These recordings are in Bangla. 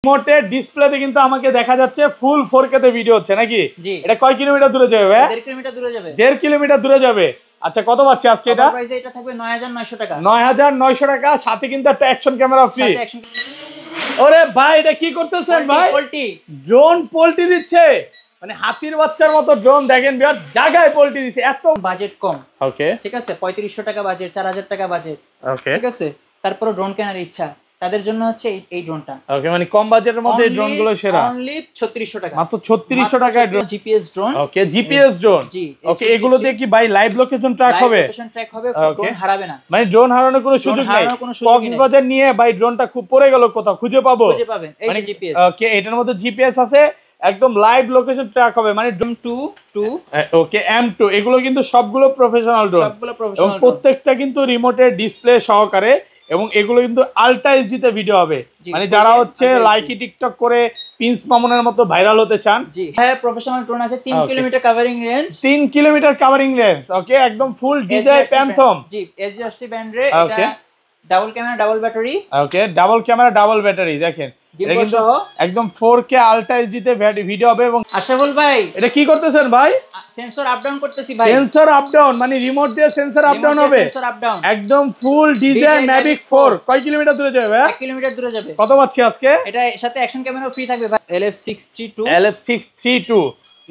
রিমোটের ডিসপ্লেতে কিন্তু আমাকে দেখা যাচ্ছে ফুল 4K তে ভিডিও হচ্ছে নাকি? এটা কয় কিলোমিটার দূরে যাবে ভাই? 1.5 কিলোমিটার দূরে যাবে। 1.5 কিলোমিটার দূরে যাবে। আচ্ছা কত পাচ্ছি আজকে এটা? প্রাইস এটা থাকবে 9900 টাকা। 9900 টাকা, সাথে কিন্তু একটা অ্যাকশন ক্যামেরা ফ্রি। ওরে ভাই এটা কি করতেছেন ভাই? ড্রোন পোল্টি দিচ্ছে, মানে হাতির বাচ্চার মতো ড্রোন। দেখেন বিয়ার জায়গায় পোল্টি দিছে। এত বাজেট কম, ওকে ঠিক আছে, 3500 টাকা বাজেট, 4000 টাকা বাজেট, ওকে ঠিক আছে। তারপরে ড্রোন কেনার ইচ্ছা, তাদের জন্য হচ্ছে এই ড্রোনটা। ওকে, মানে কম বাজেটের মধ্যে এই ড্রোনগুলো সেরা। অনলি 3600 টাকা, মাত্র 3600 টাকায় ড্রোন, জিপিএস ড্রোন। ওকে জিপিএস ড্রোন। জি ওকে, এগুলো দিয়ে কি ভাই লাইভ লোকেশন ট্র্যাক হবে? লোকেশন ট্র্যাক হবে, ড্রোন হারাবে না, মানে ড্রোন হারানোর কোনো সুযোগ নাই। কক্সবাজার নিয়ে ভাই ড্রোনটা খুব পড়ে গেল, কোথাও খুঁজে পাবেন। এই যে জিপিএস, ওকে এটার মধ্যে জিপিএস আছে, একদম লাইভ লোকেশন ট্র্যাক হবে। মানে ড্রোন 2 ওকে M2, এগুলো কিন্তু সবগুলো প্রফেশনাল ড্রোন, এবং প্রত্যেকটা কিন্তু রিমোটের ডিসপ্লে সহকারে, এবং এগুলো কিন্তু আলট্রা এইচডি তে ভিডিও হবে। মানে যারা হচ্ছে লাইকি টিকটক করে প্রিন্স মামুনের মতো ভাইরাল হতে চান। জি হ্যাঁ, প্রফেশনাল ড্রোন আছে, 3 kilometre covering range, 3 kilometre covering range. Okay, একদম ফুল ডিজাই প্যান্থম। জি এসজিআরসি ব্যান্ড রে। এটা double camera double battery. Okay, double camera double battery. দেখেন এটা কিন্তু একদম 4K আলট্রা এইচডি তে ভিডিও হবে। এবং আশরাফুল ভাই এটা কি করতেছেন ভাই? সেন্সর আপ ডাউন করতেছি ভাই। সেন্সর আপ ডাউন মানে রিমোট দিয়ে সেন্সর আপ ডাউন হবে। সেন্সর আপ ডাউন একদম ফুল ডিজাই ম্যাভিক 4। কয় কিলোমিটার দূরে যাবে ভাই? 1 কিলোমিটার দূরে যাবে। কত পাচ্ছি আজকে? এটা সাথে অ্যাকশন ক্যামেরা ফ্রি থাকবে ভাই। LF632 LF632।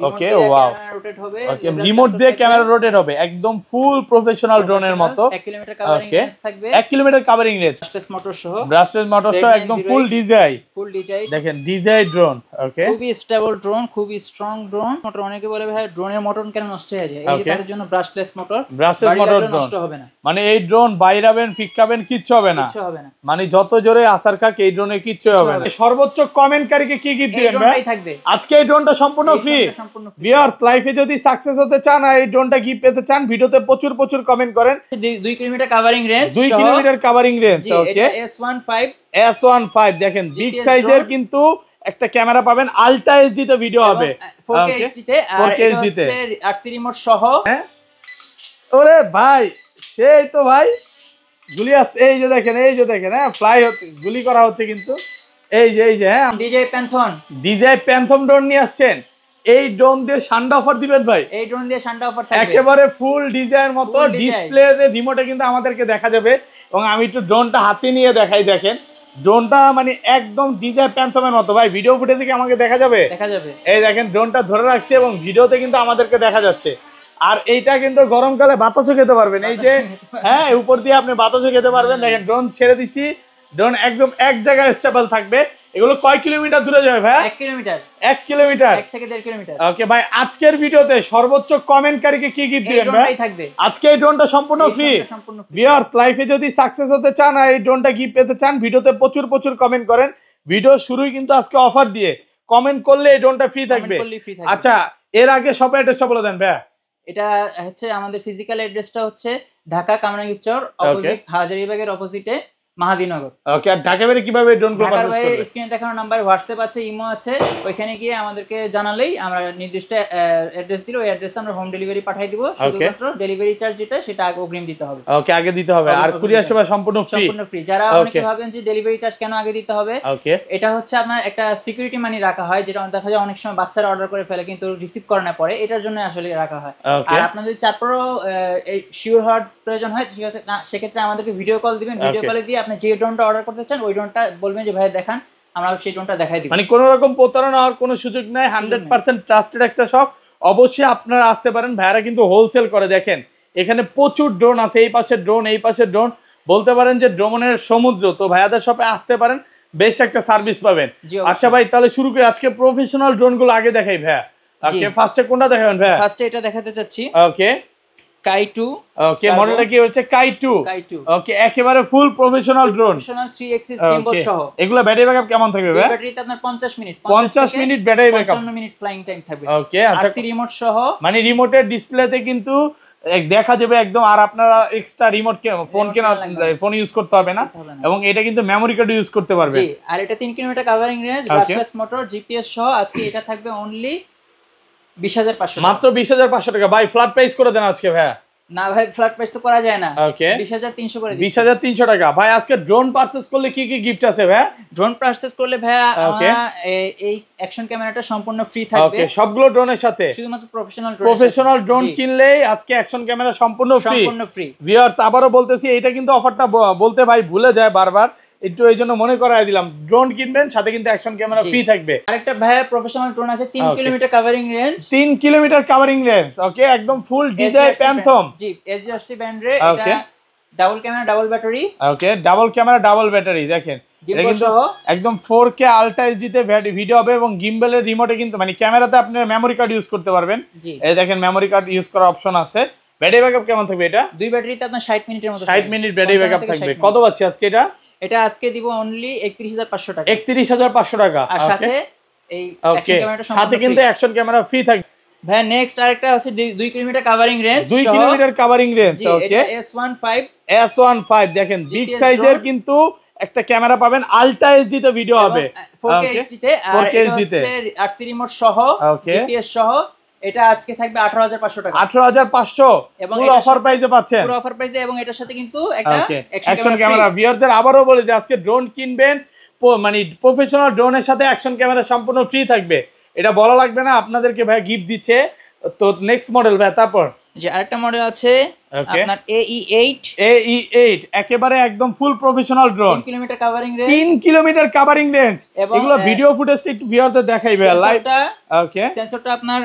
Okay wow, rotate হবে। ওকে রিমোট দিয়ে ক্যামেরা রোটেট হবে, একদম ফুল প্রফেশনাল ড্রোনের মতো। 1 কিলোমিটার কভারিং রেঞ্জ থাকবে। 1 kilometre covering range, brushless motor সহ। ব্রাশলেস মোটর সহ একদম ফুল ডিজাই। দেখেন ডিজাই ড্রোন। ওকে, খুবই স্টেবল ড্রোন, খুবই স্ট্রং ড্রোন। মোটর অনেকে বলে ভাই ড্রোনের মোটর কেন নষ্ট হয়ে যায়, এই তাদের জন্য ব্রাশলেস মোটর। ব্রাশলেস মোটর নষ্ট হবে না, মানে এই ড্রোন বাইরাবেন ফিক্কাবেন কিচ্ছু হবে না, কিচ্ছু হবে না। মানে যত জোরে আসার খাক এই ড্রোনে কিচ্ছু হবে না। সর্বোচ্চ কমেন্টকারীকে কি গিফট দিবেন ভাই? আজকে এই ড্রোনটা সম্পূর্ণ ফ্রি। ভিউয়ার্স লাইফে যদি সাকসেস হতে চান আর এই ড্রোনটা গিফট পেতে চান, ভিডিওতে প্রচুর প্রচুর কমেন্ট করেন। 2 kilometre covering range, 2 kilometre covering range. Okay, S15 দেখেন বিগ সাইজের কিন্তু একটা ক্যামেরা পাবেন, আলট্রা এইচডি তে ভিডিও হবে, 4K এইচডি তে, আর এটা হচ্ছে RC রিমোট সহ। ওরে ভাই সেই তো ভাই গুলি আসছে, এই যে দেখেন, এই যে দেখেন, হ্যাঁ ফ্লাই হচ্ছে, গুলি করা হচ্ছে কিন্তু। এই যে হ্যাঁ ডিজে প্যান্থম ড্রোন নিয়ে আসছেন। এই ড্রোন দিয়ে সান্ডা অফার দিবেন ভাই? এই ড্রোন দিয়ে সান্ডা অফার থাকবে, একেবারে ফুল ডিজাইনের মতো। ডিসপ্লেতে রিমোটে কিন্তু আমাদেরকে দেখা যাবে, এবং আমি একটু ড্রোনটা হাতে নিয়ে দেখাই। দেখেন ড্রোনটা মানে একদম ডিজে প্যান্থমের মতো। ভাই ভিডিও ফুটেজে কি আমাকে দেখা যাবে? এই দেখেন ড্রোনটা ধরে রাখছি, এবং ভিডিওতে কিন্তু আমাদেরকে দেখা যাচ্ছে। আর এইটা কিন্তু গরমকালে বাতাসও খেতে পারবেন। এই যে হ্যাঁ উপর দিয়ে আপনি বাতাসও খেতে পারবেন। দেখেন ড্রোন ছেড়ে দিছি, ড্রোন একদম এক জায়গায় স্টেবল থাকবে। এগুলো কয় কিলোমিটার দূরে যাবে ভাই? 1 কিলোমিটার। 1 কিলোমিটার, 1 থেকে 1.5 কিলোমিটার। ওকে ভাই, আজকের ভিডিওতে সর্বোচ্চ কমেন্টকারীকে কি গিফট দিবেন ভাই? আজকে এই ড্রোনটা সম্পূর্ণ ফ্রি। ভিউয়ার্স লাইফে যদি সাকসেস হতে চান আর এই ড্রোনটা গিফট পেতে চান, ভিডিওতে প্রচুর প্রচুর কমেন্ট করেন। ভিডিও শুরুই কিন্তু আজকে অফার দিয়ে, কমেন্ট করলে এই ড্রোনটা ফ্রি থাকবে। আচ্ছা এর আগে সব অ্যাড্রেসটা বলে দেন ভাই। এটা হচ্ছে আমাদের ফিজিক্যাল অ্যাড্রেসটা হচ্ছে ঢাকা কামরাঙ্গীরচর, অপোজিট হাজারীবাগের অপোজিটে মাহাদিনগর। ওকে, আর ঢাকা বাইরে কিভাবে ড্রোনগুলো পারচেজ করবে? স্ক্রিনে দেখানো নাম্বার, হোয়াটসঅ্যাপ আছে, ইমো আছে, ওইখানে গিয়ে আমাদেরকে জানালেই আমরা নির্দিষ্ট অ্যাড্রেস দিলে ওই অ্যাড্রেসে আমরা হোম ডেলিভারি পাঠিয়ে দিব। শুধুমাত্র ডেলিভারি চার্জ যেটা সেটা আগে অগ্রিম দিতে হবে। ওকে, আগে দিতে হবে। আর কুরিয়ার সেবা সম্পূর্ণ ফ্রি। সম্পূর্ণ ফ্রি। যারা অনেকে ভাবেন যে ডেলিভারি চার্জ কেন আগে দিতে হবে, ওকে এটা হচ্ছে আপনার একটা সিকিউরিটি মানি রাখা হয়, যেটা দেখা যায় অনেক সময় বাচ্চারা অর্ডার করে ফেলে কিন্তু রিসিভ করে না পরে, এটার জন্য আসলে রাখা হয়। আর আপনার যদি তারপরও শিওর হওয়ার প্রয়োজন হয় সেক্ষেত্রে আমাদেরকে ভিডিও কল দিবেন। ভিডিও কলে দিয়ে আপনি যে ড্রোনটা অর্ডার করতে চান ওই ড্রোনটা বলবেন যে ভাই দেখান, আমরা সেই ড্রোনটা দেখাই দিব। মানে কোনো রকম প্রতারণা হওয়ার কোনো সুযোগ নাই। 100% ট্রাস্টেড একটা শপ। অবশ্যই আপনারা আসতে পারেন, ভাইরা কিন্তু হোলসেল করে। দেখেন এখানে প্রচুর ড্রোন আছে, এই পাশে ড্রোন, এই পাশে ড্রোন, বলতে পারেন যে ড্রোনের সমুদ্র। তো ভাইয়াদের শপে আসতে পারেন, বেস্ট একটা সার্ভিস পাবেন। আচ্ছা ভাই তাহলে শুরু করি। আজকে প্রফেশনাল ড্রোনগুলো আগে দেখাই ভাইয়া। ওকে, ফার্স্টে কোনটা দেখাবেন ভাইয়া? ফার্স্টে এটা দেখাতে চাচ্ছি। ওকে Kai2। ওকে, মডেলটা কি হচ্ছে? Kai2। ওকে, একেবারে full professional drone, professional 3 Axis gimbal সহ। এগুলা ব্যাটারি ব্যাকআপ কেমন থাকবে ভাই? ব্যাটারিতে আপনার 50 minute, 50 minute battery backup, 55 minute flying time থাকবে। ওকে, আচ্ছা RC রিমোট সহ, মানে রিমোটের ডিসপ্লেতে কিন্তু দেখা যাবে একদম। আর আপনারা এক্সট্রা রিমোট ফোন ইউজ করতে হবে না, এবং এটা কিন্তু মেমরি কার্ড ইউজ করতে পারবে। জি, আর এটা 3 kilometre covering range, brushless motor, GPS সহ। আজকে এটা থাকবে অনলি 20500, মাত্র 20500 টাকা। ভাই ফ্ল্যাট প্রাইস করে দেন আজকে ভাই। না ভাই ফ্ল্যাট প্রাইস তো করা যায় না। ওকে 20300 করে দিচ্ছি। 20300 টাকা। ভাই আজকে ড্রোন পারচেজ করলে কি কি গিফট আছে ভাই? ড্রোন পারচেজ করলে ভাই আমরা এই অ্যাকশন ক্যামেরাটা সম্পূর্ণ ফ্রি থাকবে। ওকে সবগুলো ড্রোনের সাথে? শুধুমাত্র প্রফেশনাল ড্রোন কিনলেই আজকে অ্যাকশন ক্যামেরা সম্পূর্ণ ফ্রি। ভিউয়ার্স আবারো বলতেছি, এটা কিন্তু অফারটা বলতে ভাই ভুলে যায় বারবার, একটু এইজন্য মনে করায় দিলাম। ড্রোন কিনবেন সাথে কিন্তু অ্যাকশন ক্যামেরা ফ্রি থাকবে। আরেকটা ভাই প্রফেশনাল ড্রোন আছে 3 kilometre covering range. 3 kilometre covering range. Okay একদম ফুল ডিজাইন প্যান্থম। জি SGRC ব্র্যান্ডের। এটা double camera double battery. Okay double camera double battery. দেখেন এটা কিন্তু একদম 4K আলট্রা এইচডিতে ভিডিও হবে এবং গিম্বলের রিমোটে কিন্তু মানে ক্যামেরাতে আপনি মেমরি কার্ড ইউজ করতে পারবেন। এই দেখেন মেমরি কার্ড ইউজ করার অপশন আছে। ব্যাটারি ব্যাকআপ কেমন থাকবে এটা? দুই ব্যাটারিতে আপনার 60 মিনিটের মতো 60 মিনিট ব্যাটারি ব্যাকআপ থাকবে। কত পাচ্ছি আজকে এটা? এটা আজকে দিব অনলি 31500 টাকা। 31500 টাকা। আর সাথে এই অ্যাকশন ক্যামেরাটা সাথে কিন্তু অ্যাকশন ক্যামেরা ফ্রি থাকবে। ভাই নেক্সট আরেকটা আছে 2 kilometre covering range. 2 kilometre covering range. Okay S15 দেখেন বিগ সাইজের কিন্তু একটা ক্যামেরা পাবেন, আলট্রা এইচডি তে ভিডিও হবে 4K এইচডি তে। আর এটা হচ্ছে RC রিমোট সহ জিপিএস সহ। এটা আজকে থাকবে 18500 টাকা। 18500 পুরো অফার প্রাইসে পাচ্ছেন। পুরো অফার প্রাইসে এবং এটার সাথে কিন্তু একটা অ্যাকশন ক্যামেরা। ভিউয়ারদের আবারো বলে দিই, আজকে ড্রোন কিনবেন মানে প্রফেশনাল ড্রোনের সাথে অ্যাকশন ক্যামেরা সম্পূর্ণ ফ্রি থাকবে। এটা বলা লাগবে না, আপনাদেরকে ভাই গিফট দিচ্ছে। তো নেক্সট মডেল ভাই তারপর যে আরেকটা মডেল আছে আপনার AE8 একেবারে একদম ফুল professional drone. 3 kilometre covering range. 3 kilometre covering range. এগুলো ভিডিও ফুটেজটা একটু ভিউয়ারদের দেখাই ভাই লাইভ। ওকে সেন্সরটা আপনার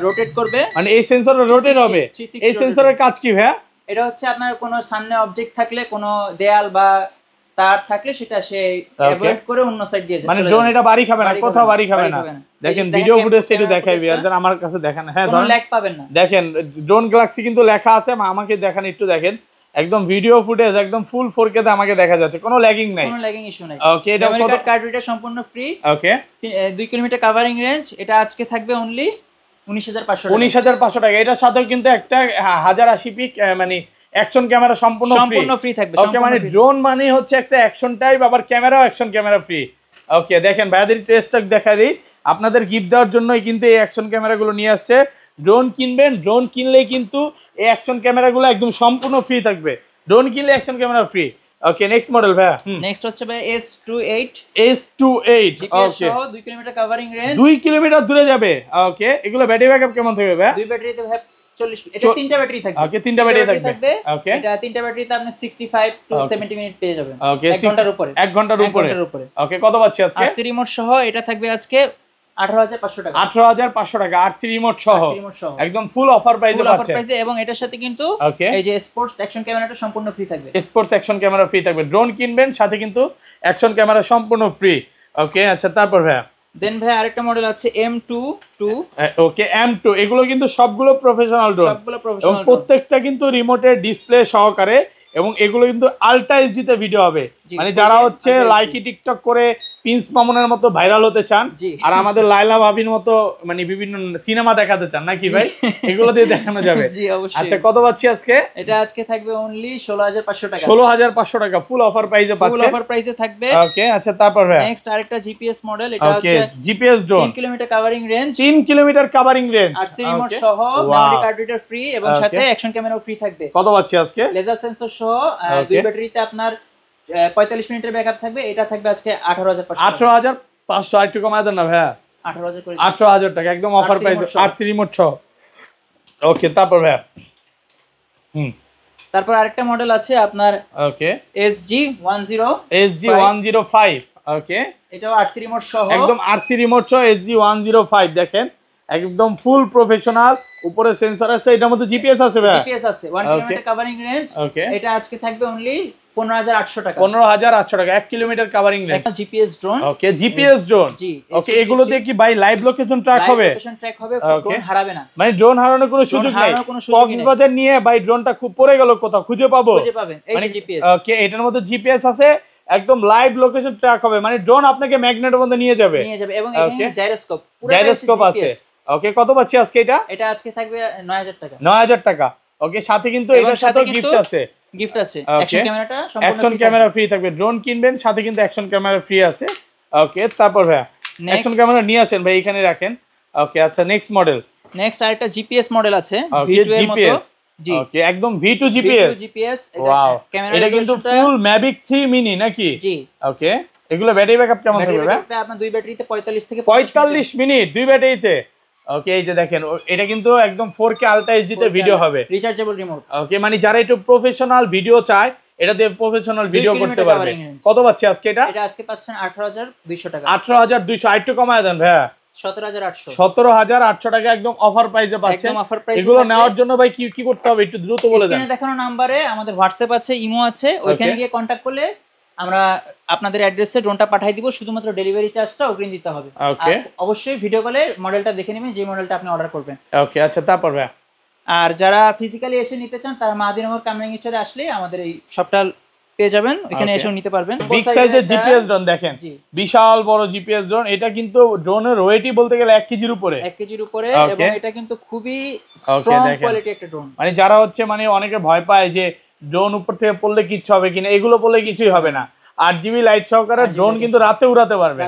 রোটেট করবে, মানে এই সেন্সরটা রোটেট হবে। এই সেন্সরের কাজ কি ভাই? এটা হচ্ছে আপনার কোনো সামনে অবজেক্ট থাকলে, কোনো দেয়াল বা তার থাকলে সেটা সে অ্যাভয়েড করে অন্য সাইড দিয়ে যায়। মানে ড্রোন এটা বাড়ি খাবে না, কোথাও বাড়ি খাবে না। দেখেন ভিডিও ফুটেজটা একটু দেখাই ভিউয়ারদের, আমার কাছে দেখেন। হ্যাঁ কোনো ল্যাগ পাবেন না। দেখেন ড্রোন গ্যালাক্সি কিন্তু লেখা আছে, আমাকে দেখেন একটু দেখেন। একদম ভিডিও ফুটেজ একদম ফুল 4K তে আমাকে দেখা যাচ্ছে, কোনো ল্যাগিং নাই, কোনো ল্যাগিং ইস্যু নাই। ওকে এটা মেমরি কার্ড কার্ড রিডার সম্পূর্ণ ফ্রি। ওকে 2 কিলোমিটার কভারিং রেঞ্জ। এটা আজকে থাকবে অনলি 19500 টাকা। 19500 টাকা। এটার সাথেও কিন্তু একটা 1080p মানে অ্যাকশন ক্যামেরা সম্পূর্ণ ফ্রি থাকবে। ওকে মানে ড্রোন মানে হচ্ছে একটা অ্যাকশন টাইপ, আবার ক্যামেরাও অ্যাকশন ক্যামেরা ফ্রি। ওকে দেখেন ভাইয়াদের টেস্টটা দেখা দিই, আপনাদের গিফট দেওয়ার জন্যই কিন্তু এই অ্যাকশন ক্যামেরাগুলো নিয়ে আসছে। ড্রোন কিনবেন, ড্রোন কিনলেই কিন্তু এই অ্যাকশন ক্যামেরাগুলো একদম সম্পূর্ণ ফ্রি থাকবে। ড্রোন কিনলে action camera free. Okay next model ভাই। নেক্সট হচ্ছে ভাই S28 ওকে সহ 2 কিলোমিটার কভারিং রেঞ্জ। 2 কিলোমিটার দূরে যাবে। ওকে এগুলো ব্যাটারি ব্যাকআপ কেমন থাকবে ভাই? দুই ব্যাটারিতে ভাই 40। এটা তিনটা ব্যাটারি থাকবে। ওকে তিনটা ব্যাটারি থাকবে। ওকে এটা তিনটা ব্যাটারিতে আপনি 65 টু 70 মিনিট পেয়ে যাবেন। ওকে 1 ঘন্টার উপরে। 1 ঘন্টার উপরে। ওকে কত পাচ্ছি আজকে? RC রিমোট সহ এটা থাকবে আজকে 18500 টাকা। 18500 টাকা RC রিমোট সহ একদম ফুল অফার প্রাইসে পাচ্ছেন। এবং এটার সাথে কিন্তু এই যে স্পোর্টস অ্যাকশন ক্যামেরাটা সম্পূর্ণ ফ্রি থাকবে। স্পোর্টস অ্যাকশন ক্যামেরা ফ্রি থাকবে। ড্রোন কিনবেন সাথে কিন্তু অ্যাকশন ক্যামেরা সম্পূর্ণ ফ্রি। ওকে আচ্ছা তারপর ভাই দেন ভাই আরেকটা মডেল আছে M22। ওকে M2 এগুলো কিন্তু সবগুলো প্রফেশনাল ড্রোন, সবগুলো প্রফেশনাল ড্রোন। প্রত্যেকটা কিন্তু রিমোটের ডিসপ্লে সহকারে এবং এগুলো কিন্তু আলট্রা এইচডি তে ভিডিও হবে। মানে যারা হচ্ছে লাইকি টিকটক করে প্রিন্স মামুনের মতো ভাইরাল হতে চান আর আমাদের লাইলা ভাবির মতো মানে বিভিন্ন সিনেমা দেখাতে চান নাকি ভাই, এগুলো দিয়ে দেখানো যাবে। জি অবশ্যই। আচ্ছা কত পাচ্ছি আজকে? এটা আজকে থাকবে অনলি 16500 টাকা। 16500 টাকা ফুল অফার প্রাইসে পাচ্ছেন। ফুল অফার প্রাইসে থাকবে। ওকে আচ্ছা তারপর ভাই নেক্সট আরেকটা জিপিএস মডেল। এটা হচ্ছে GPS drone 3 kilometre covering range. 3 kilometre covering range. RC remote সহ মেমরি কার্ড রিডার ফ্রি এবং সাথে অ্যাকশন ক্যামেরাও ফ্রি থাকবে। কত পাচ্ছি আজকে? লেজার সেন্সর সহ দুই ব্যাটারিতে আপনার 45 মিনিটের ব্যাকআপ থাকবে। এটা থাকবে আজকে 18500। 18500 আর একটু কমায় দেন না ভাই। 18000 করে 18000 টাকা একদম অফার প্রাইস RC রিমোট সহ। ওকে তারপর ভাই তারপর আরেকটা মডেল আছে আপনার ওকে SG105। ওকে এটাও RC রিমোট সহ একদম RC রিমোট সহ SG105 দেখেন একদম ফুল প্রফেশনাল। উপরে সেন্সর আছে, এটার মধ্যে জিপিএস আছে ভাই। জিপিএস আছে 1 কিলোমিটার কভারিং রেঞ্জ। ওকে এটা আজকে থাকবে অনলি 15800 টাকা। 15800 টাকা 1 কিলোমিটার কভারিং রেঞ্জ। একটা জিপিএস ড্রোন। ওকে জিপিএস ড্রোন। জি ওকে এগুলো দিয়ে কি ভাই লাইভ লোকেশন ট্র্যাক হবে? লাইভ লোকেশন ট্র্যাক হবে, ড্রোন হারাবে না। মানে ড্রোন হারানোর কোনো সুযোগ নাই। কক্সবাজার নিয়ে ভাই ড্রোনটা খুব পড়ে গেল কোথাও খুঁজে পাবেন। এই যে জিপিএস। ওকে এটার মধ্যে জিপিএস আছে, একদম লাইভ লোকেশন ট্র্যাক হবে। মানে ড্রোন আপনাকে ম্যাগনেটের মধ্যে নিয়ে যাবে এবং এখানে জাইরোস্কোপ, পুরো জাইরোস্কোপ আছে। ওকে কত পাচ্ছি আজকে এটা? এটা আজকে থাকবে 9000 টাকা। 9000 টাকা। ওকে সাথে কিন্তু এটার সাথে গিফট আছে। অ্যাকশন ক্যামেরাটা সম্পূর্ণ অ্যাকশন ক্যামেরা ফ্রি থাকবে। ড্রোন কিনবেন সাথে কিন্তু অ্যাকশন ক্যামেরা ফ্রি আছে। ওকে তারপর ভাই অ্যাকশন ক্যামেরা নিয়ে আসেন ভাই, এখানে রাখেন। ওকে আচ্ছা নেক্সট মডেল। নেক্সট আরেকটা জিপিএস মডেল আছে V2 এর মতো। জি ওকে একদম V2 জিপিএস জিপিএস ওয়াও এটা কিন্তু ফুল ম্যাভিক 3 মিনি নাকি জি ওকে এগুলো ব্যাটারি ব্যাকআপ কেমন থাকবে ভাই আপনার দুই ব্যাটারিতে 45 থেকে 45 মিনিট দুই ব্যাটারিতে ওকে এই যে দেখেন এটা কিন্তু একদম 4K আলট্রা এইচডি তে ভিডিও হবে রিচার্জেবল রিমোট ওকে মানে যারা একটু প্রফেশনাল ভিডিও চায় এটা দিয়ে প্রফেশনাল ভিডিও করতে পারবে কত পাচ্ছি আজকে এটা আজকে পাচ্ছেন 18200 টাকা 18200 আরেকটু কমায় দেন ভাইয়া 17800 টাকা একদম অফার প্রাইসে পাচ্ছেন একদম অফার প্রাইসে এগুলো নেওয়ার জন্য ভাই কি কি করতে হবে একটু দ্রুত বলে দেন স্ক্রিনে দেখানো নম্বরে আমাদের হোয়াটসঅ্যাপ আছে ইমো আছে ওইখানে গিয়ে কন্টাক্ট করলে আমরা আপনাদের অ্যাড্রেসে ড্রোনটা পাঠিয়ে দিব শুধুমাত্র ডেলিভারি চার্জটা অগ্রিম দিতে হবে ওকে অবশ্যই ভিডিও কলে মডেলটা দেখে নেবেন যে মডেলটা আপনি অর্ডার করবেন ওকে আচ্ছা তারপর ভাই আর যারা ফিজিক্যালি এসে নিতে চান তারা মাদিনগর কামরাঙ্গীরচরে আসলে আমাদের এই শপটা পেয়ে যাবেন এখানে এসেও নিতে পারবেন বিগ সাইজের জিপিএস ড্রোন দেখেন বিশাল বড় জিপিএস ড্রোন এটা কিন্তু ড্রোনের ওয়েটই বলতে গেলে 1 কেজির উপরে 1 কেজির উপরে এবং এটা কিন্তু খুবই স্ট্রং কোয়ালিটি একটা ড্রোন মানে যারা হচ্ছে মানে অনেকে ভয় পায় যে ড্রোন উপর থেকে পড়লে কিছু হবে কিনা এগুলো পড়লে কিছুই হবে না 8GB লাইট সহকারে ড্রোন কিন্তু রাতে উড়াতে পারবে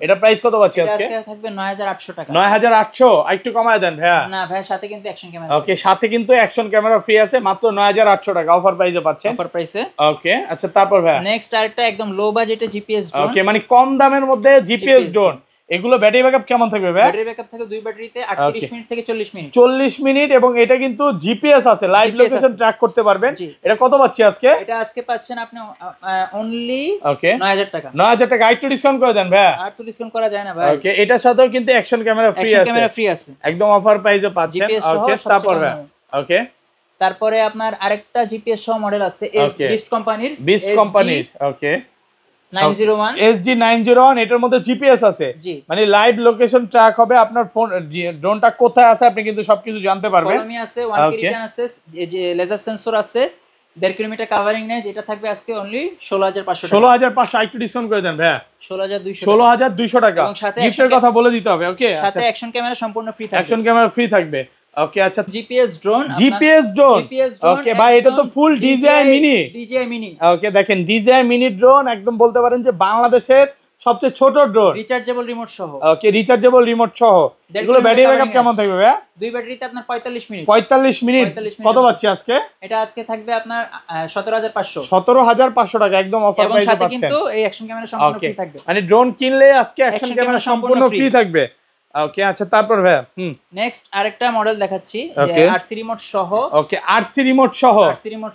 এটা প্রাইস কত পাচ্ছি আজকে থাকবে 9800 টাকা 9800 একটু কমায় দেন ভাইয়া না ভাই সাথে কিন্তু অ্যাকশন ক্যামেরা ওকে সাথে কিন্তু অ্যাকশন ক্যামেরা ফ্রি আছে মাত্র 9800 টাকা অফার প্রাইসে পাচ্ছেন অফার প্রাইসে ওকে আচ্ছা তারপর ভাইয়া নেক্সট আরেকটা একদম লো বাজেটে জিপিএস ড্রোন ওকে মানে কম দামের মধ্যে জিপিএস ড্রোন এগুলো ব্যাটারি ব্যাকআপ কেমন থাকবে ভাই ব্যাটারি ব্যাকআপ থাকে দুই ব্যাটারিতে 38 মিনিট থেকে 40 মিনিট 40 মিনিট এবং এটা কিন্তু জিপিএস আছে লাইভ লোকেশন ট্র্যাক করতে পারবেন এটা কত পাচ্ছি আজকে এটা আজকে পাচ্ছেন আপনি অনলি ওকে 9000 টাকা 9000 টাকা একটু ডিসকাউন্ট করে দেন ভাই আর তো ডিসকাউন্ট করা যায় না ভাই ওকে এটার সাথেও কিন্তু অ্যাকশন ক্যামেরা ফ্রি আছে একদম অফার প্রাইসে পাচ্ছেন ওকে তারপর ভাই ওকে তারপরে আপনার আরেকটা জিপিএস সহ মডেল আছে বিস্ট কোম্পানির ওকে 901 SG901 এটার মধ্যে জিপিএস আছে মানে লাইভ লোকেশন ট্র্যাক হবে আপনার ফোন ড্রোনটা কোথায় আছে আপনি কিন্তু সবকিছু জানতে পারবেন কলমি আছে 1 কি রিটার্ন আছে যে লেজার সেন্সর আছে 1.5 কিলোমিটার কভারিং রেঞ্জ এটা থাকবে আজকে অনলি 16500 16500 একটু ডিসকাউন্ট করে দেন ভাই 16200 টাকা গিফটের কথা বলে দিতে হবে ওকে সাথে অ্যাকশন ক্যামেরা সম্পূর্ণ ফ্রি থাকবে অ্যাকশন ক্যামেরা ফ্রি থাকবে ওকে আচ্ছা জিপিএস ড্রোন ওকে ভাই এটা তো ফুল DJI মিনি ওকে দেখেন DJI মিনি ড্রোন একদম বলতে পারেন যে বাংলাদেশের সবচেয়ে ছোট ড্রোন রিচার্জেবল রিমোট সহ ওকে রিচার্জেবল রিমোট সহ এগুলো ব্যাটারি ব্যাকআপ কেমন থাকবে ভাই দুই ব্যাটারিতে আপনার 45 মিনিট কত পাচ্ছি আজকে এটা আজকে থাকবে আপনার 17500 টাকা একদম অফার প্রাইসে পাচ্ছেন কিন্তু এই অ্যাকশন ক্যামেরা সম্পূর্ণ ফ্রি থাকবে মানে ড্রোন কিনলে আজকে অ্যাকশন ক্যামেরা সম্পূর্ণ ফ্রি থাকবে ওকে আচ্ছা তারপর ভাই নেক্সট আরেকটা মডেল দেখাচ্ছি যে আরসি রিমোট সহ ওকে আরসি রিমোট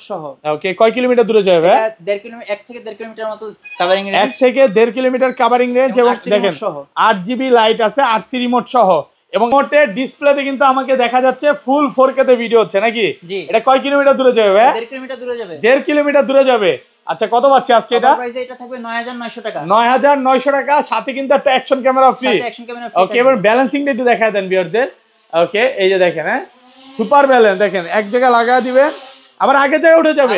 সহ ওকে কয় কিলোমিটার দূরে যাবে ভাই 1.5 কিলোমিটার 1 থেকে 1.5 কিলোমিটার মতো কভারিং রেঞ্জ 1 থেকে 1.5 কিলোমিটার কভারিং রেঞ্জ এবং দেখেন 8GB লাইট আছে আরসি রিমোট সহ এবং রিমোটের ডিসপ্লেতে কিন্তু আমাকে দেখা যাচ্ছে ফুল 4K তে ভিডিও হচ্ছে নাকি এটা কয় কিলোমিটার দূরে যাবে ভাই 1.5 কিলোমিটার দূরে যাবে 1.5 কিলোমিটার দূরে যাবে আচ্ছা কত পাচ্ছি আজকে এটা এটা থাকবে 9900 টাকা 9900 টাকা সাথে কিন্তু একটা অ্যাকশন ক্যামেরা ফ্রি ওকে এবার ব্যালেন্সিংটা একটু দেখায় দেন ভিউয়ারদের ওকে এই যে দেখেন হ্যাঁ সুপার ব্যালেন্স দেখেন এক জায়গায় লাগায় দিবেন আবার আগের জায়গায় উঠে যাবে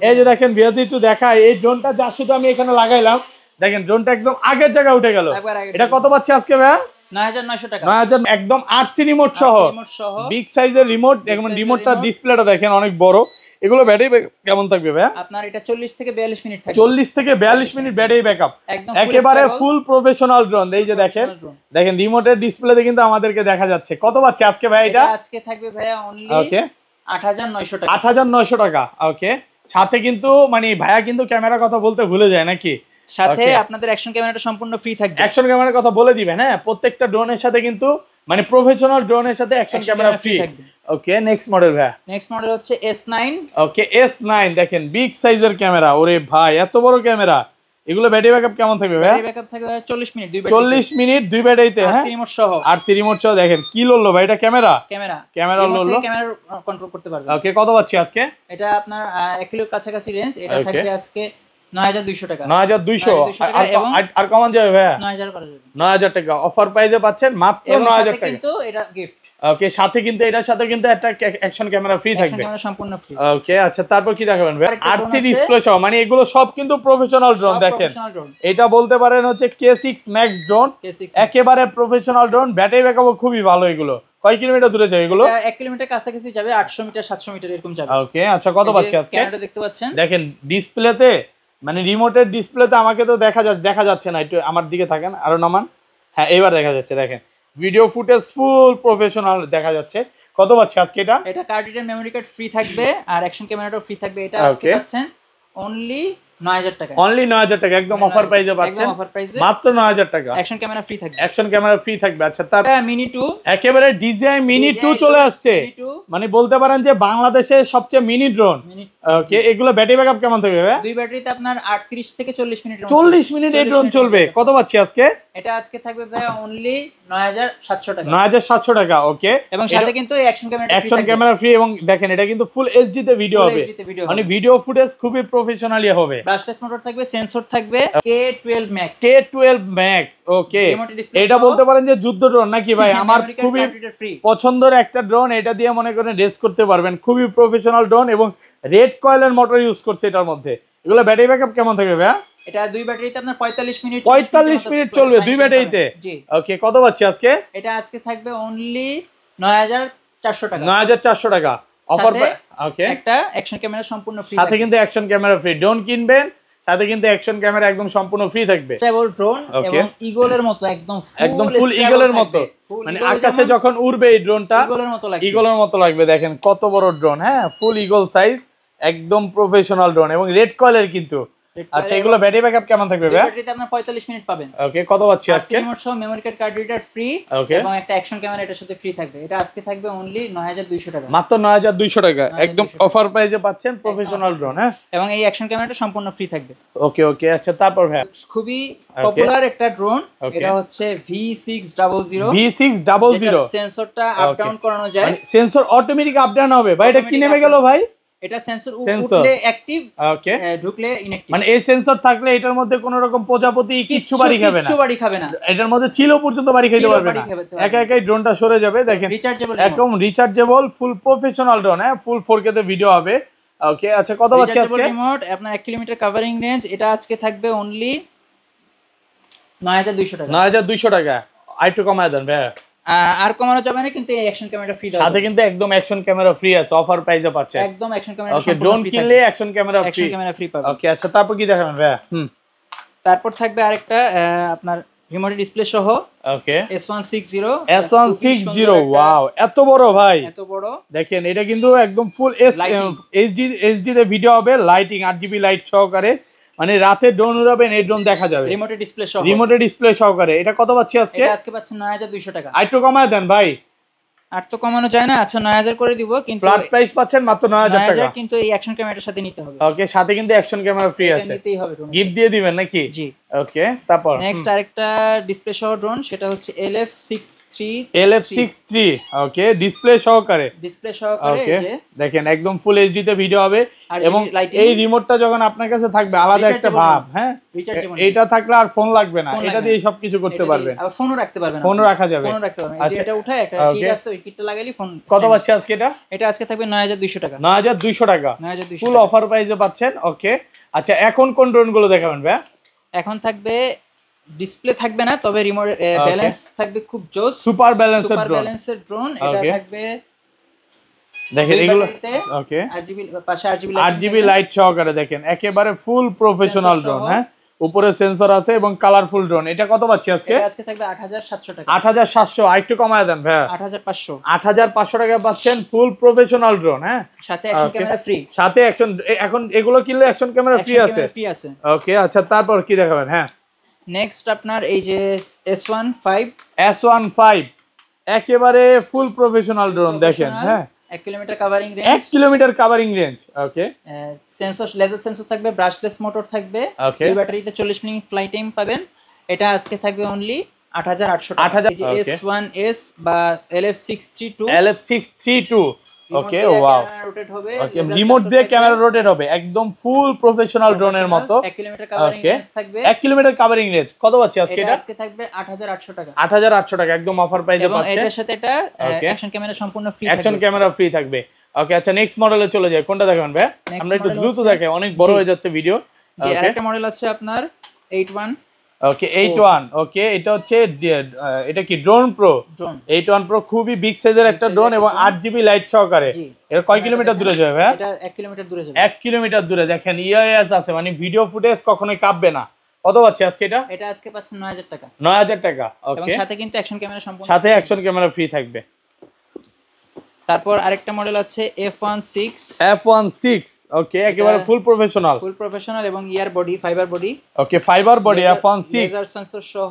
এই যে দেখেন ভিউয়ারদের একটু দেখায় এই ড্রোনটা যা শুধু আমি এখানে লাগাইলাম দেখেন ড্রোনটা একদম আগের জায়গায় উঠে গেল এটা কত পাচ্ছি আজকে ভাই 9900 টাকা 9000 একদম আরসি রিমোট সহ বিগ সাইজের রিমোট এবং রিমোটটা ডিসপ্লেটা দেখেন অনেক বড় এগুলো ব্যাটারি কেমন থাকবে ভাই আপনার এটা 40 থেকে 42 মিনিট থাকবে 40 থেকে 42 মিনিট ব্যাটারি ব্যাকআপ একেবারে ফুল প্রফেশনাল ড্রোন এই যে দেখেন রিমোটের ডিসপ্লেতে কিন্তু আমাদেরকে দেখা যাচ্ছে কত পাচ্ছি আজকে ভাই এটা আজকে থাকবে ভাইয়া অনলি ওকে 8900 টাকা 8900 টাকা ওকে সাথে কিন্তু মানে ভাইয়া কিন্তু ক্যামেরার কথা বলতে ভুলে যায় নাকি সাথে আপনাদের অ্যাকশন ক্যামেরাটা সম্পূর্ণ ফ্রি থাকবে অ্যাকশন ক্যামেরার কথা বলে দিবেন হ্যাঁ প্রত্যেকটা ড্রোনের সাথে কিন্তু মানে প্রফেশনাল ড্রোনের সাথে অ্যাকশন ক্যামেরা ফ্রি থাকবে ওকে নেক্সট মডেল ভাই নেক্সট মডেল হচ্ছে S9 ওকে S9 দেখেন বিগ সাইজের ক্যামেরা ওরে ভাই এত বড় ক্যামেরা এগুলো ব্যাটারি ব্যাকআপ কেমন থাকবে ভাই ব্যাটারি ব্যাকআপ থাকবে 40 মিনিট 40 মিনিট দুই ব্যাটারিতে হ্যাঁ আরসি রিমোট সহ দেখেন কি লড়লো ভাই এটা ক্যামেরা লড়লো ক্যামেরা কন্ট্রোল করতে পারবে ওকে কত পাচ্ছি আজকে এটা আপনার 1 কিলো কাছাকাছি রেঞ্জ এটা থাকবে আজকে 9200 টাকা 9200 আর কমান যাবে ভাই 9000 করা যাবে 9000 টাকা অফার প্রাইসে পাচ্ছেন মাত্র 9000 টাকা কিন্তু এটা গিফট ওকে সাথে কিন্তু এটার সাথে কিন্তু একটা অ্যাকশন ক্যামেরা ফ্রি থাকবে ক্যামেরা সম্পূর্ণ ফ্রি ওকে আচ্ছা তারপর কি দেখাবেন ভাই আরসি ডিসপ্লে সহ মানে এগুলো সব কিন্তু প্রফেশনাল ড্রোন দেখেন এটা বলতে পারেন হচ্ছে K6 ম্যাক্স ড্রোন একেবারে প্রফেশনাল ড্রোন ব্যাটারি ব্যাকআপও খুবই ভালো এগুলো কয় কিলোমিটার দূরে যায় এগুলো 1 কিলোমিটার কাছাকাছি যাবে 800 মিটার 700 মিটার এরকম যাবে ওকে আচ্ছা কত পাচ্ছি আজকে ক্যামেরাটা দেখতে পাচ্ছেন দেখেন ডিসপ্লেতে মানে রিমোটের ডিসপ্লেতে আমাকে তো দেখা যাচ্ছে না একটু আমার দিকে থাকেন আরো নামান হ্যাঁ এবার দেখা যাচ্ছে দেখেন ভিডিও ফুটেজ ফুল প্রফেশনাল দেখা যাচ্ছে কত পাচ্ছি আজকে এটা? এটা card reader memory card free থাকবে আর অ্যাকশন ক্যামেরাটাও ফ্রি থাকবে। এটা আজকে পাচ্ছেন অনলি 9000 টাকা। অনলি 9000 টাকা একদম অফার প্রাইসে পাচ্ছেন, মাত্র 9000 টাকা। অ্যাকশন ক্যামেরা ফ্রি থাকবে, অ্যাকশন ক্যামেরা ফ্রি থাকবে। আচ্ছা তার মিনি 2 একেবারে DJI মিনি 2 চলে আসছে, মানে বলতে পারেন যে বাংলাদেশের সবচেয়ে মিনি ড্রোন। ওকে, এগুলো ব্যাটারি ব্যাকআপ কেমন থাকবে ভাই? দুই ব্যাটারিতে আপনার 38 থেকে 40 মিনিট 40 মিনিট এই ড্রোন চলবে। কত পাচ্ছি আজকে? এটা আজকে থাকবে ভাই অনলি 9700 টাকা। 9700 টাকা। ওকে, এবং সাথে কিন্তু অ্যাকশন ক্যামেরা ফ্রি এবং দেখেন এটা কিন্তু ফুল এইচডি তে ভিডিও হবে, মানে ভিডিও ফুটেজ খুবই প্রফেশনালি হবে। ব্রাশলেস মোটর থাকবে, সেন্সর থাকবে K12 Max। ওকে, এটা বলতে পারেন যে যুদ্ধ ড্রোন নাকি ভাই? আমার খুবই পছন্দের একটা ড্রোন, এটা দিয়ে মনে করেন রেস করতে পারবেন, খুবই প্রফেশনাল ড্রোন এবং রেড কয়েলের মোটর ইউজ করছে এটার মধ্যে। এগুলো ব্যাটারি ব্যাকআপ কেমন থাকবে ভাই? এটা দুই ব্যাটারিতে আপনার 45 মিনিট চলবে দুই ব্যাটারিতে। জি। ওকে, কত পাচ্ছি আজকে? এটা আজকে থাকবে অনলি 9400 টাকা। 9400 টাকা অফার। ওকে, একটা অ্যাকশন ক্যামেরা সম্পূর্ণ ফ্রি, সাথে কিন্তু অ্যাকশন ক্যামেরা ফ্রি। ড্রোন কিনবেন সাথে কিন্তু অ্যাকশন ক্যামেরা একদম সম্পূর্ণ ফ্রি থাকবে। ট্রাভেল ড্রোন এবং ইগলের মতো একদম ফুল ইগলের মতো, মানে আকাশে যখন উড়বে এই ড্রোনটা ইগলের মতো লাগবে। দেখেন কত বড় ড্রোন, হ্যাঁ ফুল ইগল সাইজ, একদম প্রফেশনাল ড্রোন এবং রেড কয়েলের কিন্তু। আচ্ছা, এগুলো ব্যাটারি ব্যাকআপ কেমন থাকবে ভাই? ব্যাটারিতে আপনি 45 মিনিট পাবেন। ওকে, কত পাচ্ছি আজকে? রিমোট সহ memory card, card reader free এবং একটা অ্যাকশন ক্যামেরা এটার সাথে ফ্রি থাকবে। এটা আজকে থাকবে অনলি 9200 টাকা, মাত্র 9200 টাকা একদম অফার প্রাইসে পাচ্ছেন প্রফেশনাল ড্রোন। হ্যাঁ, এবং এই অ্যাকশন ক্যামেরাটা সম্পূর্ণ ফ্রি থাকবে। ওকে ওকে, আচ্ছা তারপর ভাই খুবই পপুলার একটা ড্রোন, এটা হচ্ছে V600। V600 সেন্সরটা আপ ডাউন করানো যায়, মানে সেন্সর অটোমেটিক আপ ডাউন হবে ভাই। এটা কি নেমে গেল ভাই? এটা সেন্সর উঠলে অ্যাক্টিভ, ওকে, ঢুকলে ইনঅ্যাক্টিভ। মানে এই সেন্সর থাকলে এটার মধ্যে কোনো রকম প্রজাপতি কিচ্ছু বাড়ি খাবে না, এটার মধ্যে ছিল পর্যন্ত বাড়ি খাইতে পারবে না, একা একাই ড্রোনটা সরে যাবে। দেখেন একদম রিচার্জেবল ফুল প্রফেশনাল ড্রোন, হ্যাঁ ফুল 4K তে ভিডিও হবে। ওকে, আচ্ছা কত পাচ্ছি আজকে? রিমোট আপনার 1 কিলোমিটার কভারিং রেঞ্জ, এটা আজকে থাকবে অনলি 9200 টাকা। 9200 টাকা, আরেকটু কমায় দেন ভাই। আর কমানো যাবে না, কিন্তু এই অ্যাকশন ক্যামেরা ফ্রি দাও, সাথে কিন্তু একদম অ্যাকশন ক্যামেরা ফ্রি আছে, অফার প্রাইসে পাচ্ছে একদম অ্যাকশন ক্যামেরা। ওকে, ড্রোন কিনলে অ্যাকশন ক্যামেরা ফ্রি পাবে। ওকে, আচ্ছা তারপর কি দেখাবেন ভাই? তারপর থাকবে আরেকটা আপনার রিমোট ডিসপ্লে সহ। ওকে, S160। ওয়াও, এত বড় ভাই, এত বড়। দেখেন এটা কিন্তু একদম ফুল এইচডি তে ভিডিও হবে, লাইটিং 8GB লাইট সহকারে, মানে রাতে ড্রোন উড়াবেন এই ড্রোন দেখা যাবে রিমোটে ডিসপ্লে সহকারে। এটা কত পাচ্ছি আজকে? এটা আজকে পাচ্ছেন 9200 টাকা। আরেকটু কমায় দেন ভাই। আর তো কমানো যায় না, আচ্ছা 9000 করে দিব, কিন্তু ফ্ল্যাট প্রাইস পাচ্ছেন মাত্র 9000 টাকা, কিন্তু এই অ্যাকশন ক্যামেরাটার সাথে নিতে হবে। ওকে, সাথে কিন্তু অ্যাকশন ক্যামেরা ফ্রি আছে, নিতেই হবে, গিফট দিয়ে দিবেন নাকি? জি। ওকে, তারপর নেক্সট আরেকটা ডিসপ্লে সহ ড্রোন, সেটা হচ্ছে LF63। ওকে, ডিসপ্লে সহকারে এই যে দেখেন একদম ফুল এইচডি তে ভিডিও হবে এবং এই রিমোটটা যখন আপনার কাছে থাকবে আলাদা একটা ভাব, হ্যাঁ এটা থাকলে আর ফোন লাগবে না, এটা দিয়ে সবকিছু করতে পারবেন, আর ফোনও রাখতে পারবেন, ফোনও রাখা যাবে। আচ্ছা, এটা উঠায় একটা কিট আছে, ওই কিটটা লাগাইলে ফোন। কত পাচ্ছি আজকে এটা? এটা আজকে থাকবে 9200 টাকা। 9200 টাকা ফুল অফার প্রাইসে পাচ্ছেন। ওকে, আচ্ছা এখন কোন ড্রোন গুলো দেখাবেন ভাই? এখন থাকবে ডিসপ্লে থাকবে না, তবে রিমোট ব্যালেন্স থাকবে খুব জোস, সুপার ব্যালেন্সের ড্রোন। এটা থাকবে দেখেন এগুলো। ওকে, পাশে 8GB লাইট সহকারে, দেখেন একেবারে ফুল প্রফেশনাল ড্রোন, হ্যাঁ উপরে সেন্সর আছে এবং কালারফুল ড্রোন। এটা কত পাচ্ছি আজকে? আজকে থাকবে 8700 টাকা। 8700, আরেকটু কমায় দেন ভাই। 8500 টাকা পাচ্ছেন ফুল প্রফেশনাল ড্রোন, হ্যাঁ সাথে অ্যাকশন ক্যামেরা ফ্রি, সাথে অ্যাকশন, এখন এগুলো কিনলে অ্যাকশন ক্যামেরা ফ্রি আছে। ওকে, আচ্ছা তারপর কি দেখাবেন? হ্যাঁ, নেক্সট আপনার এই যে S15 একেবারে ফুল প্রফেশনাল ড্রোন, দেখেন হ্যাঁ 1 kilometre covering range, 1 kilometre covering range. Okay, sensor laser sensor থাকবে, ব্রাশলেস মোটর থাকবে, এই ব্যাটারিতে 40 মিনিট ফ্লাই টাইম পাবেন। এটা আজকে থাকবে অনলি 8800 টাকা। S1S বা LF632। ওকে, ওয়াও, ওকে রিমোট দিয়ে ক্যামেরা রোটেট হবে, একদম ফুল প্রফেশনাল ড্রোনের মতো। 1 কিলোমিটার কভারিং রেঞ্জ থাকবে, 1 কিলোমিটার কভারিং রেঞ্জ। কত পাচ্ছি আজকে? এটা আজকে থাকবে 8800 টাকা। 8800 টাকা একদম অফার প্রাইসে পাচ্ছেন, এবং এটার সাথে এটা অ্যাকশন ক্যামেরা সম্পূর্ণ ফ্রি থাকবে, অ্যাকশন ক্যামেরা ফ্রি থাকবে। ওকে, আচ্ছা নেক্সট মডেলে চলে যাই, কোনটা দেখাবেন ভাই? আমরা একটু দ্রুত দেখাই, অনেক বড় হয়ে যাচ্ছে ভিডিও। যে আরেকটা মডেল আছে আপনার 81। ওকে, 81। ওকে, এটা হচ্ছে এটা কি ড্রোন প্রো? 81 প্রো খুবই বিগ সাইজের একটা ড্রোন এবং 8GB লাইট সহকারে। এটা কয় কিলোমিটার দূরে যাবে ভাই? এটা 1 কিলোমিটার দূরে যাবে। 1 কিলোমিটার দূরে, দেখেন ইআইএস আছে, মানে ভিডিও ফুটেজ কখনোই কাঁপবে না। কত পাচ্ছি আজকে এটা? এটা আজকে পাচ্ছেন 9000 টাকা। 9000 টাকা। ওকে, এবং সাথে কিন্তু অ্যাকশন ক্যামেরা সম্পূর্ণ, সাথে অ্যাকশন ক্যামেরা ফ্রি থাকবে। তারপর আরেকটা মডেল আছে F16 F16 ওকে একেবারে ফুল প্রফেশনাল এবং ইয়ার body fibre body okay fibre body F16 laser sensor সহ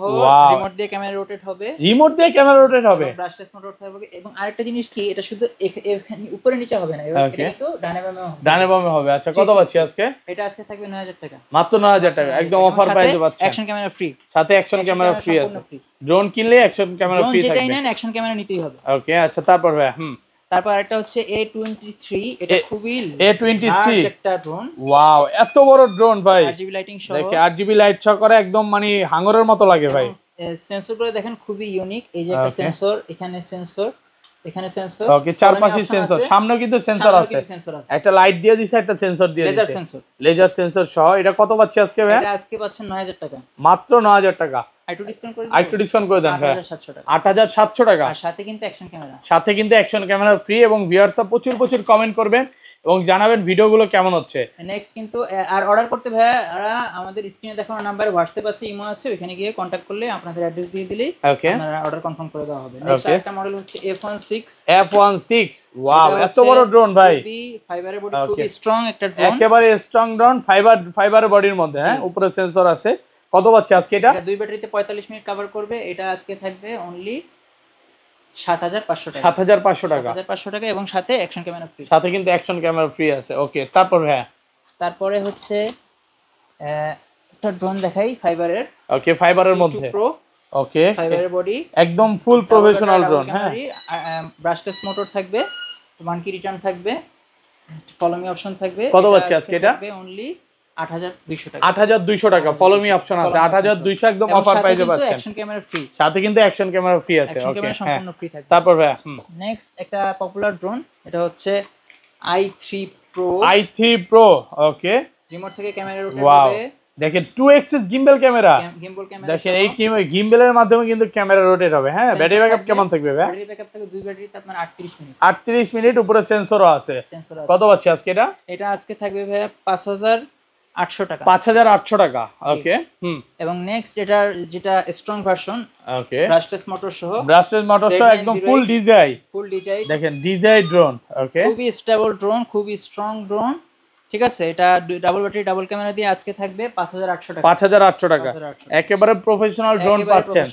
রিমোট দিয়ে ক্যামেরা রোটেট হবে ব্রাশলেস মোটর থাকবে এবং আরেকটা জিনিস কি এটা শুধু এখানে উপরে নিচে হবে না এটা কিন্তু ডানে বামে হবে আচ্ছা কত পাচ্ছি আজকে এটা আজকে থাকবে 9000 টাকা মাত্র 9000 টাকা একদম অফার প্রাইসে পাচ্ছেন অ্যাকশন ক্যামেরা ফ্রি সাথে অ্যাকশন ক্যামেরা ফ্রি আছে ড্রোন কিনলে অ্যাকশন ক্যামেরা ফ্রি থাকবে যেটাই নেন অ্যাকশন ক্যামেরা নিতেই হবে ওকে আচ্ছা তারপর ভাই তারপর আরেকটা হচ্ছে A23 এটা খুবই A23 একটা ড্রোন ওয়াও এত বড় ড্রোন ভাই RGB লাইটিং সহ দেখে RGB লাইট সহ করে একদম মানে হাঙ্গরের মতো লাগে ভাই সেন্সর করে দেখেন খুবই ইউনিক এই যে একটা সেন্সর এখানে সেন্সর ওকে চারপাশে সেন্সর সামনেও কিন্তু সেন্সর আছে একটা লাইট দিয়ে দিছে একটা সেন্সর দিয়ে দিছে লেজার সেন্সর সহ এটা কত পাচ্ছি আজকে ভাই এটা আজকে পাচ্ছেন 9000 টাকা মাত্র 9000 টাকা একটু ডিসকাউন্ট করে দেন ভাই 8700 টাকা আর সাথে কিন্তু অ্যাকশন ক্যামেরা ফ্রি এবং ভিউয়ার্সরা প্রচুর কমেন্ট করবেন এবং জানাবেন ভিডিওগুলো কেমন হচ্ছে নেক্সট কিন্তু আর অর্ডার করতে ভাইয়া আমাদের স্ক্রিনে দেখানো নাম্বারে হোয়াটসঅ্যাপ আছে ইমো আছে ওখানে গিয়ে কন্টাক্ট করলে আপনাদের অ্যাড্রেস দিয়ে দিলেই আপনারা অর্ডার কনফার্ম করে দেওয়া হবে নেক্সট একটা মডেল হচ্ছে F16 ওয়াও এত বড় ড্রোন ভাই ফাইবারের বডি খুবই স্ট্রং একটা ড্রোন একেবারে স্ট্রং ড্রোন ফাইবারের বডির মধ্যে হ্যাঁ উপরে সেন্সর আছে কত পাচ্ছি আজকে এটা দুই ব্যাটারিতে 45 মিনিট কভার করবে এটা আজকে থাকবে অনলি 7500 টাকা 7500 টাকা এবং সাথে অ্যাকশন ক্যামেরা ফ্রি সাথে কিন্তু অ্যাকশন ক্যামেরা ফ্রি আছে ওকে তারপর হ্যাঁ তারপরে হচ্ছে একটা ড্রোন দেখাই ফাইবারের ওকে ফাইবারের মধ্যে ওকে ফাইবারের বডি একদম ফুল প্রফেশনাল ড্রোন হ্যাঁ ব্রাশলেস মোটর থাকবে 1 কি রিটার্ন থাকবে ফলো মি অপশন থাকবে কত পাচ্ছি আজকে এটা অনলি 8200 টাকা 8200 টাকা ফলো মি অপশন আছে 8200 একদম অফার প্রাইসে পাচ্ছেন অ্যাকশন ক্যামেরা ফ্রি সাথে কিন্তু অ্যাকশন ক্যামেরা ফ্রি আছে ওকে সম্পূর্ণ ফ্রি থাকবে তারপর ভাই নেক্সট একটা পপুলার ড্রোন এটা হচ্ছে i3 Pro ওকে রিমোট থেকে ক্যামেরা রোটেট হবে দেখেন 2 এক্সিস গিম্বল ক্যামেরা দেখেন এই গিম্বলের মাধ্যমে কিন্তু ক্যামেরা রোটেট হবে হ্যাঁ ব্যাটারি ব্যাকআপ কেমন থাকবে ভাই ব্যাটারি ব্যাকআপ থাকবে দুই ব্যাটারিতে আপনার 38 মিনিট উপরে সেন্সরও আছে কত পাচ্ছি আজকে এটা আজকে থাকবে ভাই 5800 টাকা 5800 টাকা ওকে এবং নেক্সট যেটা স্ট্রং ভার্সন ওকে ব্রাশলেস মোটর সহ একদম ফুল ডিজাই দেখেন ডিজাই ড্রোন ওকে খুবই স্টেবল ড্রোন খুবই স্ট্রং ড্রোন ঠিক আছে এটা ডাবল ব্যাটারি ডাবল ক্যামেরা দিয়ে আজকে থাকবে 5800 টাকা 5800 টাকা একেবারে প্রফেশনাল ড্রোন পাচ্ছেন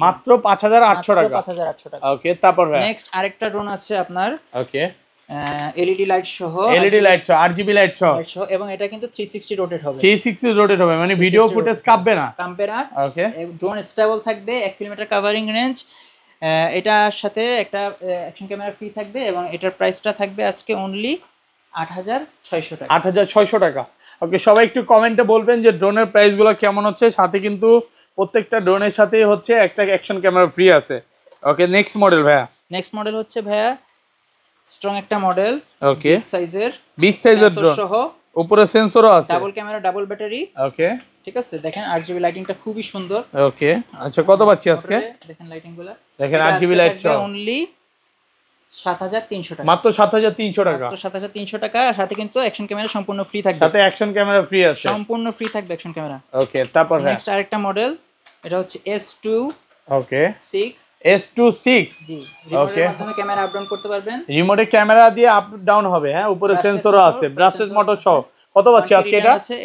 মাত্র 5800 টাকা ওকে তারপর নেক্সট আরেকটা ড্রোন আছে আপনার ওকে এলইডি লাইট সহ আরজিবি লাইট সহ এবং এটা কিন্তু 360 রোটেট হবে মানে ভিডিও ফুটেজ কাঁপবে না ওকে ড্রোন স্টেবল থাকবে 1 কিলোমিটার কভারিং রেঞ্জ এটার সাথে একটা অ্যাকশন ক্যামেরা ফ্রি থাকবে এবং এটার প্রাইসটা থাকবে আজকে অনলি 8600 টাকা 8600 টাকা ওকে সবাই একটু কমেন্টে বলবেন যে ড্রোনের প্রাইসগুলো কেমন হচ্ছে সাথে কিন্তু প্রত্যেকটা ড্রোনের সাথেই হচ্ছে একটা অ্যাকশন ক্যামেরা ফ্রি আছে ওকে নেক্সট মডেল হচ্ছে ভাইয়া স্ট্রং একটা মডেল ওকে বিগ সাইজের ড্রোন সহ উপরে সেন্সরও আছে ডাবল ক্যামেরা ডাবল ব্যাটারি ওকে ঠিক আছে দেখেন আরজিবি লাইটিংটা খুবই সুন্দর ওকে আচ্ছা কত পাচ্ছি আজকে দেখেন লাইটিংগুলো দেখেন আরজিবি লাইট সহ অনলি 7300 টাকা মাত্র 7300 টাকা 7300 টাকা সাথে কিন্তু অ্যাকশন ক্যামেরা সম্পূর্ণ ফ্রি থাকবে সাথে অ্যাকশন ক্যামেরা ফ্রি আছে সম্পূর্ণ ফ্রি থাকবে অ্যাকশন ক্যামেরা ওকে তারপর নেক্সট আরেকটা মডেল এটা হচ্ছে S2 ওকে 6 S26 জি ওকে মাধ্যমে ক্যামেরা আপ ডাউন করতে পারবেন রিমোটে ক্যামেরা দিয়ে আপ ডাউন হবে হ্যাঁ উপরে সেন্সরও আছে ব্রাশলেস মোটর সহ কত পাচ্ছি আজকে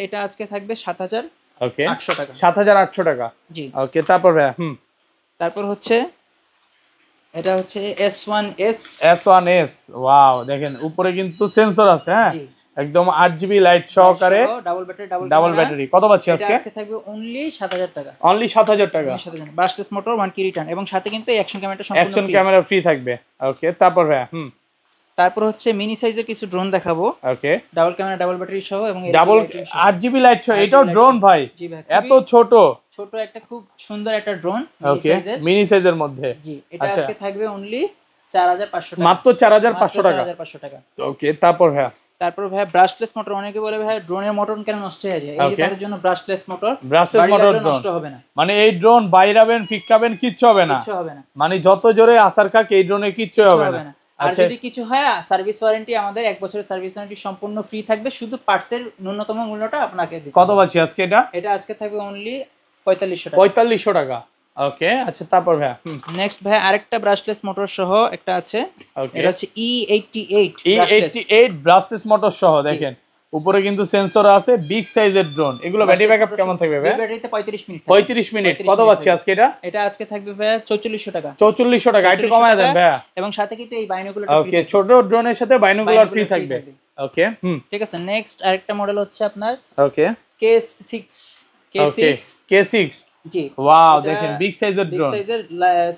এটা আজকে থাকবে 7800 ওকে 800 টাকা 7800 টাকা জি ওকে তারপর তারপর হচ্ছে এটা হচ্ছে S1s ওয়াও দেখেন উপরে কিন্তু সেন্সর আছে হ্যাঁ একদম 8GB লাইট সহকারে ডাবল ব্যাটারি কত পাচ্ছি আজকে থাকবে অনলি 7000 টাকা অনলি 7000 টাকা ব্রাশলেস মোটর 1 কি রিটার্ন এবং সাথে কিন্তু অ্যাকশন ক্যামেরাটা সম্পূর্ণ অ্যাকশন ক্যামেরা ফ্রি থাকবে ওকে তারপর হচ্ছে মিনি সাইজের কিছু ড্রোন দেখাবো ওকে ডাবল ক্যামেরা ডাবল ব্যাটারি সহ এবং ডাবল 8GB লাইট সহ এটাও ড্রোন ভাই এত ছোট একটা খুব সুন্দর একটা ড্রোন মিনি সাইজের মধ্যে জি এটা আজকে থাকবে অনলি 4500 টাকা মাত্র 4500 টাকা ওকে তারপর ভাই ব্রাশলেস মোটর অনেকে বলে ভাই ড্রোনের মোটর কেন নষ্ট হয়ে যায় এই তাদের জন্য ব্রাশলেস মোটর নষ্ট হবে না মানে এই ড্রোন বাইরাবেন ফিক্কাবেন কিচ্ছু হবে না মানে যত জোরে আসার খাক এই ড্রোনে কিচ্ছু হবে না আর যদি কিছু হয় সার্ভিস ওয়ারেন্টি আমাদের 1 বছরের সার্ভিস ওয়ারেন্টি সম্পূর্ণ ফ্রি থাকবে শুধু পার্টসের ন্যূনতম মূল্যটা আপনাকে দিতে কত পাচ্ছি আজকে এটা আজকে থাকবে অনলি 4500 টাকা 4500 টাকা ওকে আচ্ছা তারপর ভাইয়া নেক্সট ভাই আরেকটা ব্রাশলেস মোটর সহ একটা আছে, ওকে এটা হচ্ছে E88 brushless. E88 brushless motor সহ দেখেন উপরে কিন্তু সেন্সর আছে, বিগ সাইজের ড্রোন। এগুলো ব্যাটারি ব্যাকআপ কেমন থাকবে ভাই? ব্যাটারিতে 35 মিনিট 35 মিনিট। কত পাচ্ছি আজকে এটা? এটা আজকে থাকবে ভাই 4400 টাকা। 4400 টাকা, একটু কমায় দেন ভাইয়া। এবং সাথে কিন্তু এই বাইনোকুলার ওকে ছোট ড্রোনের সাথে বাইনোকুলার ফ্রি থাকবে। ওকে ঠিক আছে। নেক্সট আরেকটা মডেল হচ্ছে আপনার ওকে K6 K6 জি ওয়াও দেখেন বিগ সাইজের বিগ ড্রোন, সাইজের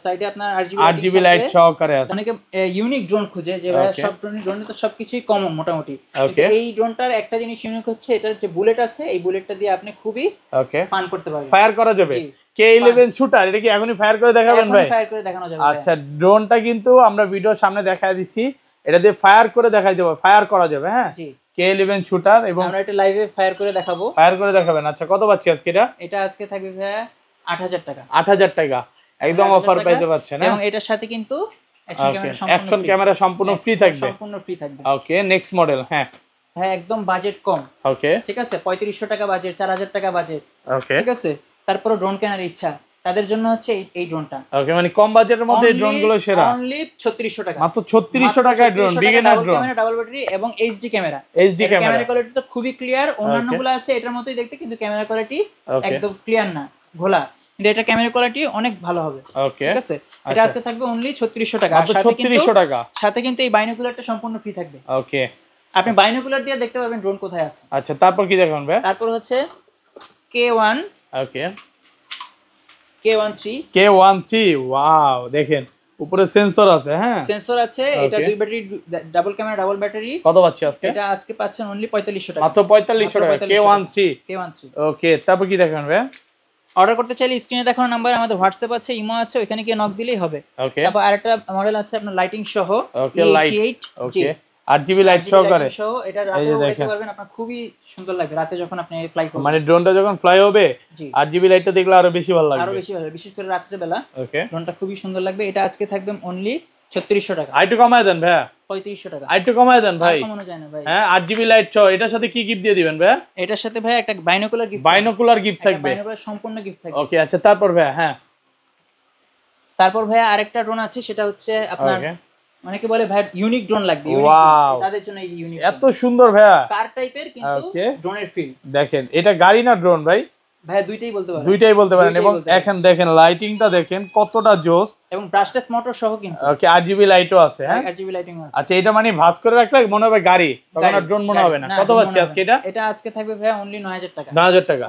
সাইডে আপনার RGB লাইট সহকারে আছে। অনেকে ইউনিক ড্রোন খুঁজে যে ভাই সব ড্রোনে তো সবকিছুই কমন মোটামুটি, কিন্তু এই ড্রোনটার একটা জিনিস ইউনিক হচ্ছে এটার যে বুলেট আছে, এই বুলেটটা দিয়ে আপনি খুবই ওকে ফান করতে পারবেন, ফায়ার করা যাবে। K11 শুটার, এটা কি এখনই ফায়ার করে দেখাবেন ভাই? ফায়ার করে দেখানো যাবে। আচ্ছা ড্রোনটা কিন্তু আমরা ভিডিওর সামনে দেখায় দিছি, এটা দিয়ে ফায়ার করে দেখাই দেব, ফায়ার করা যাবে। হ্যাঁ জি K11 শুটার, এবং আমরা এটা লাইভে ফায়ার করে দেখাবো। ফায়ার করে দেখাবেন। আচ্ছা কত পাচ্ছি আজকে এটা? এটা আজকে থাকবে ভাই 8000 টাকা। 8000 টাকা একদম অফার পাইতে পাচ্ছেন। এবং এটার সাথে কিন্তু অ্যাকশন ক্যামেরা সম্পূর্ণ ফ্রি থাকবে। সম্পূর্ণ ফ্রি থাকবে। Okay next model. হ্যাঁ হ্যাঁ একদম বাজেট কম। ওকে ঠিক আছে 3500 টাকা বাজেট, 4000 টাকা বাজেট। ওকে ঠিক আছে। তারপরে ড্রোন কেনার ইচ্ছা তাদের জন্য হচ্ছে এই ড্রোনটা। ওকে মানে কম বাজেটের মধ্যে এই ড্রোন গুলো সেরা। অনলি 3600 টাকা, মাত্র 3600 টাকায় drone, beginner drone, camera double battery এবং HD camera. Camera camera quality তো খুবই ক্লিয়ার, অন্যান্যগুলো আছে এটার মতোই দেখতে, কিন্তু ক্যামেরা কোয়ালিটি একদম ক্লিয়ার না, ঘোলা, কিন্তু এটা ক্যামেরা কোয়ালিটি অনেক ভালো হবে। ওকে ঠিক আছে। এটা আজকে থাকবে অনলি 3600 টাকা, মাত্র 3600 টাকা। সাথে কিন্তু এই বাইনোকুলারটা সম্পূর্ণ ফ্রি থাকবে। ওকে আপনি বাইনোকুলার দিয়ে দেখতে পারবেন ড্রোন কোথায় আছে। আচ্ছা তারপর কি দেখাবেন ভাই? তারপর হচ্ছে K1 ওকে K13 ওয়াও দেখেন উপরে সেন্সর আছে। হ্যাঁ সেন্সর আছে, এটা দুই battery, double camera double battery. কত পাচ্ছি আজকে? এটা আজকে পাচ্ছেন অনলি 4500 টাকা, মাত্র 4500 টাকা K13। ওকে তারপর কি দেখাবেন ভাই? অর্ডার করতে চাইলে স্ক্রিনে দেখানো নাম্বার, আমাদের হোয়াটসঅ্যাপ আছে, ইমো আছে, ওখানে গিয়ে নক দিলেই হবে। ওকে তারপর আরেকটা মডেল আছে আপনার লাইটিং সহ ওকে লাইট জি ওকে 8GB লাইট সহকারে। এটা রাতে উড়াতে পারবেন, আপনার খুবই সুন্দর লাগবে রাতে যখন আপনি ফ্লাই করবেন, মানে ড্রোনটা যখন ফ্লাই হবে 8GB লাইটটা দেখলে আরো বেশি ভালো লাগবে, আরো বেশি ভালো, বিশেষ করে রাতের বেলা ওকে ড্রোনটা খুবই সুন্দর লাগবে। এটা আজকে থাকবে অনলি 3600 টাকা। আইটু কমায় দেন ভাই, 3500 টাকা। আইটু কমায় দেন ভাই, কমানো যায় না ভাই। হ্যাঁ 8GB লাইট সহ এটার সাথে কি গিফট দিয়ে দিবেন ভাই? এটার সাথে ভাই একটা বাইনোকুলার গিফট, বাইনোকুলার গিফট থাকবে, বাইনোকুলার সম্পূর্ণ গিফট থাকবে। ওকে আচ্ছা তারপর ভাই? হ্যাঁ তারপর ভাই আরেকটা ড্রোন আছে, সেটা হচ্ছে আপনার অনেকে বলে ভাই ইউনিক ড্রোন লাগবে, তাদের জন্য এই যে ইউনিক, এত সুন্দর ভাই, কার টাইপের কিন্তু ড্রোনের ফিল। দেখেন এটা গাড়ি না ড্রোন ভাই? ভাই দুইটাই বলতে পারেন, দুইটাই বলতে পারেন। এবং এখন দেখেন লাইটিংটা দেখেন কতটা জোস, এবং ব্রাশলেস মোটর সহ কিন্তু। ওকে 8GB লাইটও আছে। হ্যাঁ 8GB লাইটিং আছে। আচ্ছা এটা মানে ভাঁজ করে রাখলে মনে হবে গাড়ি, তখন আর ড্রোন মনে হবে না। কত পাচ্ছি আজকে এটা? এটা আজকে থাকবে ভাই অনলি 9000 টাকা। 9000 টাকা।